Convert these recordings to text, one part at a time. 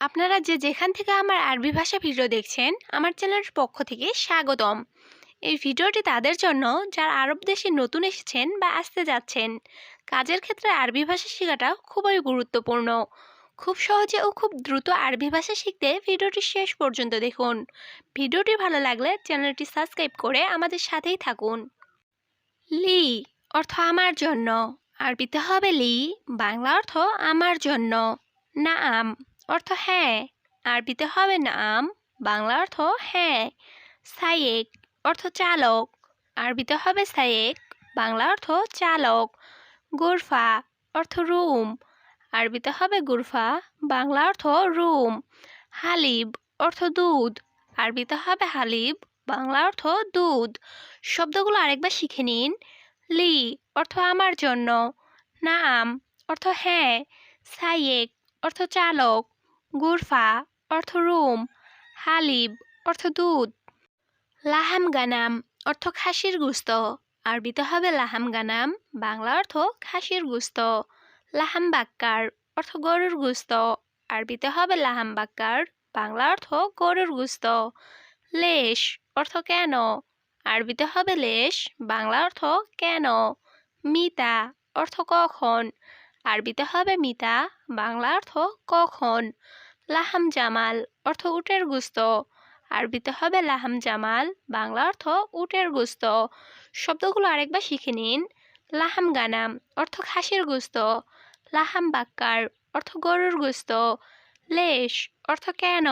আপনারা যেখান থেকে আমার আরবি ভাষা ভিডিও দেখছেন, আমার চ্যানেলের পক্ষ থেকে স্বাগতম। এই ভিডিওটি তাদের জন্য যারা আরব দেশে নতুন এসেছেন বা আসতে যাচ্ছেন। কাজের ক্ষেত্রে আরবি ভাষা শেখাটা খুবই গুরুত্বপূর্ণ। খুব সহজে ও খুব দ্রুত আরবি ভাষা শিখতে ভিডিওটি শেষ পর্যন্ত দেখুন। ভিডিওটি ভালো লাগলে চ্যানেলটি সাবস্ক্রাইব করে আমাদের সাথেই থাকুন। লি অর্থ আমার জন্য। আরবিতে হবে লি, বাংলা অর্থ আমার জন্য। নাম অর্থ হ্যাঁ, আরবিতে হবে নাম, বাংলা অর্থ হ্যাঁ। সাইয়েক অর্থ চালক, আরবিতে হবে সাইয়েক, বাংলা অর্থ চালক। গুরফা অর্থ রুম, আরবিতে হবে গুরফা, বাংলা অর্থ রুম। হালিব অর্থ দুধ, আরবিতে হবে হালিব, বাংলা অর্থ দুধ। শব্দগুলো আরেকবার শিখে নিন। লি অর্থ আমার জন্য, নাম অর্থ হ্যাঁ, সাইয়েক অর্থ চালক, গুরফা অর্থ রুম, হালিব অর্থ দুধ। লাহাম গানাম অর্থ খাসির গুস্ত, আরবিতে হবে লাহাম গানাম, বাংলা অর্থ খাসির গুস্ত। লাহাম বাক্কার অর্থ গরুর গুস্ত, আরবিতে হবে লাহাম বাক্কার, বাংলা অর্থ গরুর গুস্ত। লেশ অর্থ কেন, আরবিতে হবে লেশ, বাংলা অর্থ কেন। মিতা অর্থ কখন, আরবিতে হবে মিতা, বাংলা অর্থ কখন। লাহাম জামাল অর্থ উটের গুস্ত, আরবিতে হবে লাহাম জামাল, বাংলা অর্থ উটের গুস্ত। শব্দগুলো আরেকবার শিখে নিন। লাহাম গানাম অর্থ খাসির গুস্ত, লাহাম বাক্কার অর্থ গরুর গুস্ত, লেশ অর্থ কেন,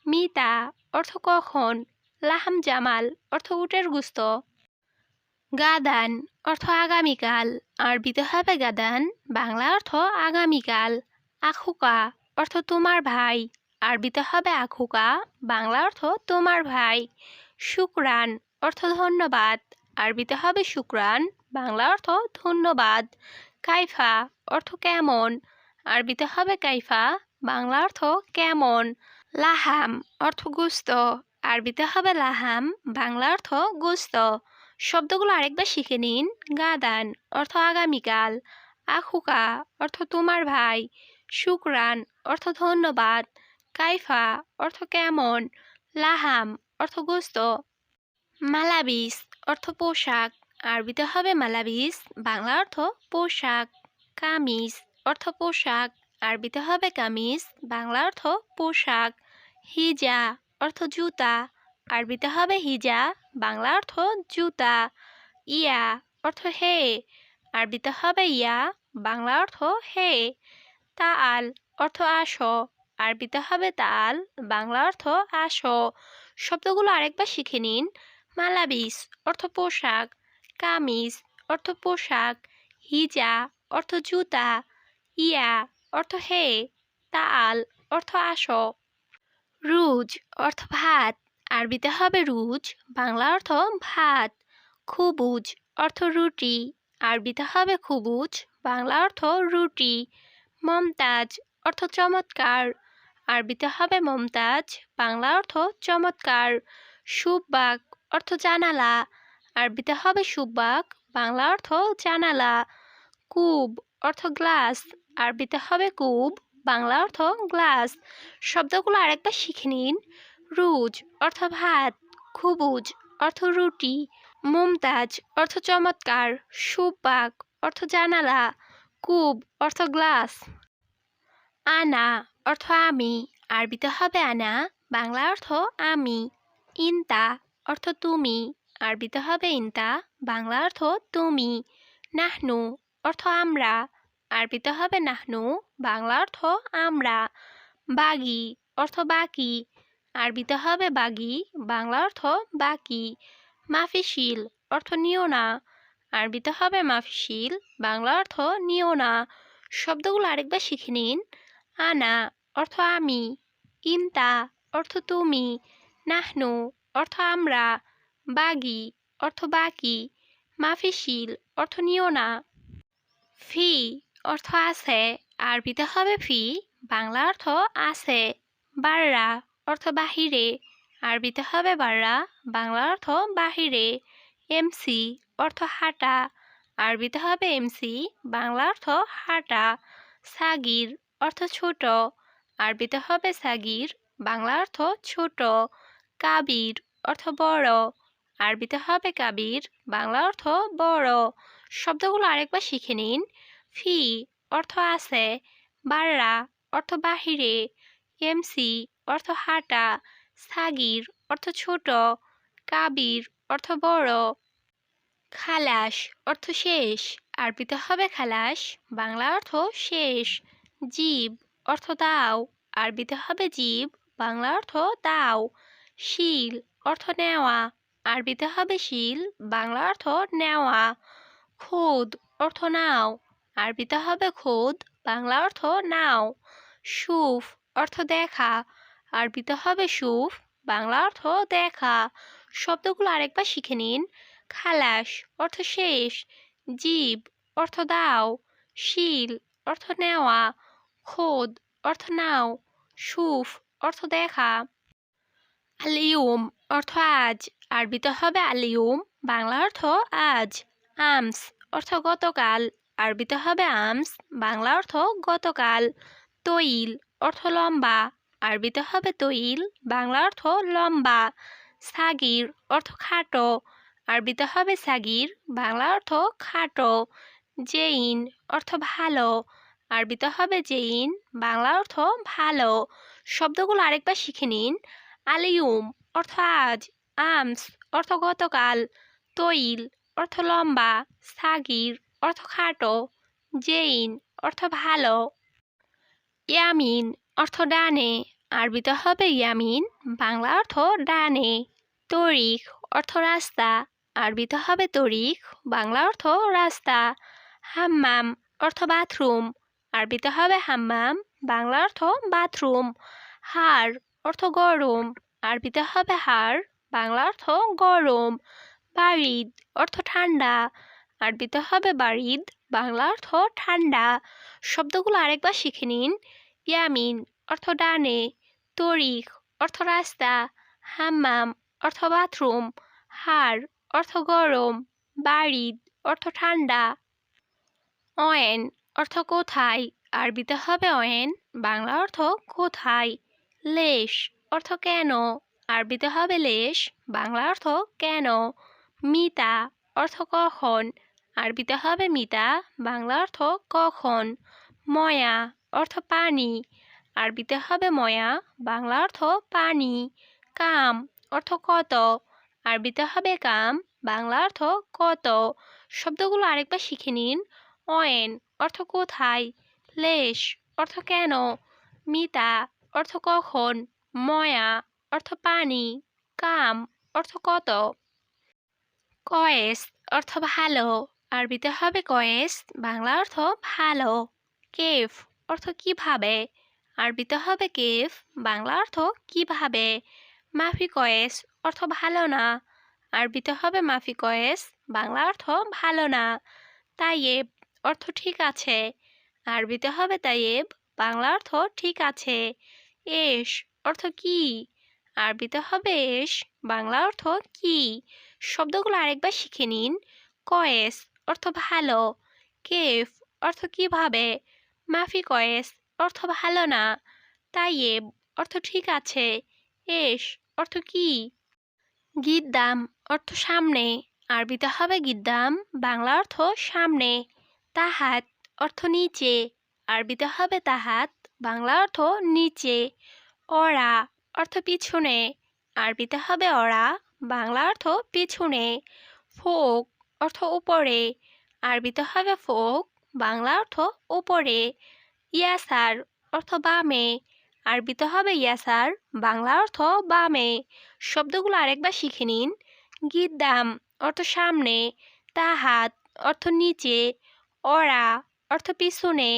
মিতা অর্থ কখন, লাহাম জামাল অর্থ উটের গুস্ত। গাদান অর্থ আগামীকাল, আরবিতে হবে গাদান, বাংলা অর্থ আগামীকাল। আখুকা অর্থ তোমার ভাই, আরবিতে হবে আখুকা, বাংলা অর্থ তোমার ভাই। শুকরান অর্থ ধন্যবাদ, আরবিতে হবে শুকরান, বাংলা অর্থ ধন্যবাদ। কাইফা অর্থ কেমন, আরবিতে হবে কাইফা, বাংলা অর্থ কেমন। লাহাম অর্থ গোস্ত, আরবিতে হবে লাহাম, বাংলা অর্থ গোস্ত। শব্দগুলো আরেকবার শিখে নিন। গাদান অর্থ আগামীকাল, আখুকা অর্থ তোমার ভাই, শুকরান অর্থ ধন্যবাদ, কাইফা অর্থ কেমন, লাহাম অর্থ গোস্ত। মালাবিস অর্থ পোশাক, আরবিতে হবে মালাবিস, বাংলা অর্থ পোশাক। কামিজ অর্থ পোশাক, আরবিতে হবে কামিজ, বাংলা অর্থ পোশাক। হিজা অর্থ জুতা, আরবিতে হবে হিজা, বাংলা অর্থ জুতা। ইয়া অর্থ হে, আরবিতে হবে ইয়া, বাংলা অর্থ হে। তাআল অর্থ আসো, আরবিতে হবে তাল, বাংলা অর্থ আসো। শব্দগুলো আরেকবার শিখে নিন। মালাবিস অর্থ পোশাক, কামিজ অর্থ পোশাক, হিজা অর্থ জুতা, ইয়া অর্থ হে, তাল অর্থ আসো। রুজ অর্থ ভাত, আরবিতে হবে রুজ, বাংলা অর্থ ভাত। খুবুজ অর্থ রুটি, আরবিতে হবে খুবুজ, বাংলা অর্থ রুটি। মমতাজ অর্থ চমৎকার, আরবিতে হবে মমতাজ, বাংলা অর্থ চমৎকার। সুব্বাক অর্থ জানালা, আরবিতে হবে সুব্বাক, বাংলা অর্থ জানালা। কুব অর্থ গ্লাস, আরবিতে হবে কুব, বাংলা অর্থ গ্লাস। শব্দগুলো আরেকবার শিখে নিন। রুজ অর্থ ভাত, খুবুজ অর্থ রুটি, মুমতাজ অর্থ চমৎকার, সুব্বাক অর্থ জানালা, কুব অর্থ গ্লাস। আনা অর্থ আমি, আরবিতে হবে আনা, বাংলা অর্থ আমি। ইনতা অর্থ তুমি, আরবিতে হবে ইনতা, বাংলা অর্থ তুমি। নাহনু অর্থ আমরা, আরবিতে হবে নাহনু, বাংলা অর্থ আমরা। বাগি অর্থ বাকি, আরবিতে হবে বাগি, বাংলা অর্থ বাকি। মাফিশিল অর্থ নিও না, আরবিতে হবে মাফিশিল, বাংলা অর্থ নিও না। শব্দগুলো আরেকবার শিখে নিন। আনা অর্থ আমি, ইনতা অর্থ তুমি, নাহনু অর্থ আমরা, বাগি অর্থ বাকি, মাফিশিল অর্থ নিও না। ফি অর্থ আছে, আরবিতে হবে ফি, বাংলা অর্থ আছে। বাররা অর্থ বাহিরে, আরবিতে হবে বাররা, বাংলা অর্থ বাহিরে। এমসি অর্থ হাঁটা, আরবিতে হবে এমসি, বাংলা অর্থ হাঁটা। সাগির অর্থ ছোট, আরবিতে হবে সাগির, বাংলা অর্থ ছোট। কাবির অর্থ বড়, আরবিতে হবে কাবির, বাংলা অর্থ বড়। শব্দগুলো আরেকবার শিখে নিন। ফি অর্থ আছে, বাররা অর্থ বাহিরে, এমসি অর্থ হাঁটা, সাগির অর্থ ছোট, কাবির অর্থ বড়। খালাস অর্থ শেষ, আরবিতে হবে খালাস, বাংলা অর্থ শেষ। জীব অর্থ দাও, আরবিতে হবে জীব, বাংলা অর্থ দাও। শিল অর্থ নেওয়া, আরবিতে হবে শিল, বাংলা অর্থ নেওয়া। খুদ অর্থ নাও, আরবিতে হবে খুদ, বাংলা অর্থ নাও। সুফ অর্থ দেখা, আরবিতে হবে সুফ, বাংলা অর্থ দেখা। শব্দগুলো আরেকবার শিখে নিন। খালাস অর্থ শেষ, জীব অর্থ দাও, শিল অর্থ নেওয়া, খোদ অর্থ নাও, সুফ অর্থ দেখা। আলিউম অর্থ আজ, আরবিতে হবে আলিউম, বাংলা অর্থ আজ। আমস অর্থ গতকাল, আরবিতে হবে আমস, বাংলা অর্থ গতকাল। তৈল অর্থ লম্বা, আরবিতে হবে তৈল, বাংলা অর্থ লম্বা। সাগির অর্থ খাটো, আরবিতে হবে সাগির, বাংলা অর্থ খাটো। জেইন অর্থ ভালো, আরবিতে হবে জেইন, বাংলা অর্থ ভালো। শব্দগুলো আরেকবার শিখে নিন। আলিউম অর্থ আজ, আমস অর্থ গতকাল, তৈল অর্থ লম্বা, সাগির অর্থ খাটো, জেইন অর্থ ভালো। ইয়ামিন অর্থ ডানে, আরবিতে হবে ইয়ামিন, বাংলা অর্থ ডানে। তরিক অর্থ রাস্তা, আরবিতে হবে তরিক, বাংলা অর্থ রাস্তা। হাম্মাম অর্থ বাথরুম, আরবিতে হবে হাম্মাম, বাংলা অর্থ বাথরুম। হাড় অর্থ গরম, আরবিতে হবে হাড়, বাংলা অর্থ গরম। বারিদ অর্থ ঠান্ডা, আরবিতে হবে বারিদ, বাংলা অর্থ ঠান্ডা। শব্দগুলো আরেকবার শিখে নিন। ইয়ামিন অর্থ ডানে, তরিক অর্থ রাস্তা, হাম্মাম অর্থ বাথরুম, হাড় অর্থ গরম, বারিদ অর্থ ঠান্ডা। অয়েন অর্থ কোথায়, আরবিতে হবে অয়েন, বাংলা অর্থ কোথায়। লেশ অর্থ কেন, আরবিতে হবে লেশ, বাংলা অর্থ কেন। মিতা অর্থ কখন, আরবিতে হবে মিতা, বাংলা অর্থ কখন। ময়া অর্থ পানি, আরবিতে হবে ময়া, বাংলা অর্থ পানি। কাম অর্থ কত, আরবিতে হবে কাম, বাংলা অর্থ কত। শব্দগুলো আরেকবার শিখে নিন। অয়েন অর্থ কোথায়, লেশ অর্থ কেন, মিতা অর্থ কখন, ময়া অর্থ পানি, কাম অর্থ কত। কয়েস অর্থ ভালো, আরবিতে হবে কয়েস, বাংলা অর্থ ভালো। কেফ অর্থ কিভাবে, আরবিতে হবে কেফ, বাংলা অর্থ কিভাবে। মাফি কয়েস অর্থ ভালো না, আরবিতে হবে মাফি কয়েস, বাংলা অর্থ ভালো না। তাইয়েব অর্থ ঠিক আছে, আরবিতে হবে তাইয়েব, বাংলা অর্থ ঠিক আছে। এস অর্থ কি, আরবিতে হবে এস, বাংলা অর্থ কি। শব্দগুলো আরেকবার শিখে নিন। কয়েস অর্থ ভালো, কেফ অর্থ কিভাবে, মাফি কয়েস অর্থ ভালো না, তাইয়েব অর্থ ঠিক আছে, এস অর্থ কি। গিদ্দাম অর্থ সামনে, আরবিতে হবে গিদ্দাম, বাংলা অর্থ সামনে। তাহাত অর্থ নিচে, আরবিতে হবে তাহাত, বাংলা অর্থ নিচে। অরা অর্থ পিছনে, আরবিতে হবে অরা, বাংলা অর্থ পিছনে। ফোক অর্থ উপরে, আরবিতে হবে ফোক, বাংলা অর্থ উপরে। ইয়াসার অর্থ বামে, আরবিতে হবে ইয়াসার, বাংলা অর্থ বামে। শব্দগুলো আরেকবার শিখে নিন। গিদ্দাম অর্থ সামনে, তাহাত অর্থ নিচে, অরা অর্থ পিছনে,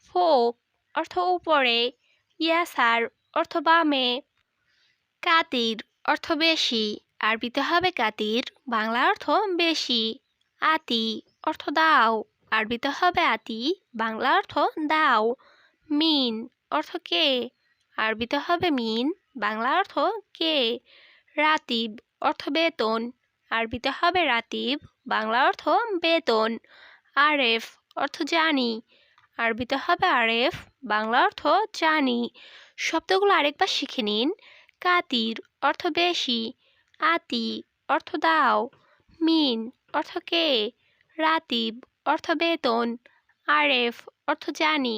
ফোক অর্থ উপরে, ইয়াসার অর্থ বামে। কাতির অর্থ বেশি, আরবিতে হবে কাতির, বাংলা অর্থ বেশি। আতি অর্থ দাও, আরবিতে হবে আতি, বাংলা অর্থ দাও। মিন অর্থ কে, আরবিতে হবে মিন, বাংলা অর্থ কে। রাতিব অর্থ বেতন, আরবিতে হবে রাতিব, বাংলা অর্থ বেতন। আরেফ অর্থ জানি, আরবিতে হবে আরেফ, বাংলা অর্থ জানি। শব্দগুলো আরেকবার শিখে নিন। কাতির অর্থ বেশি, আতি অর্থ দাও, মিন অর্থ কে, রাতিব অর্থ বেতন, আরেফ অর্থ জানি।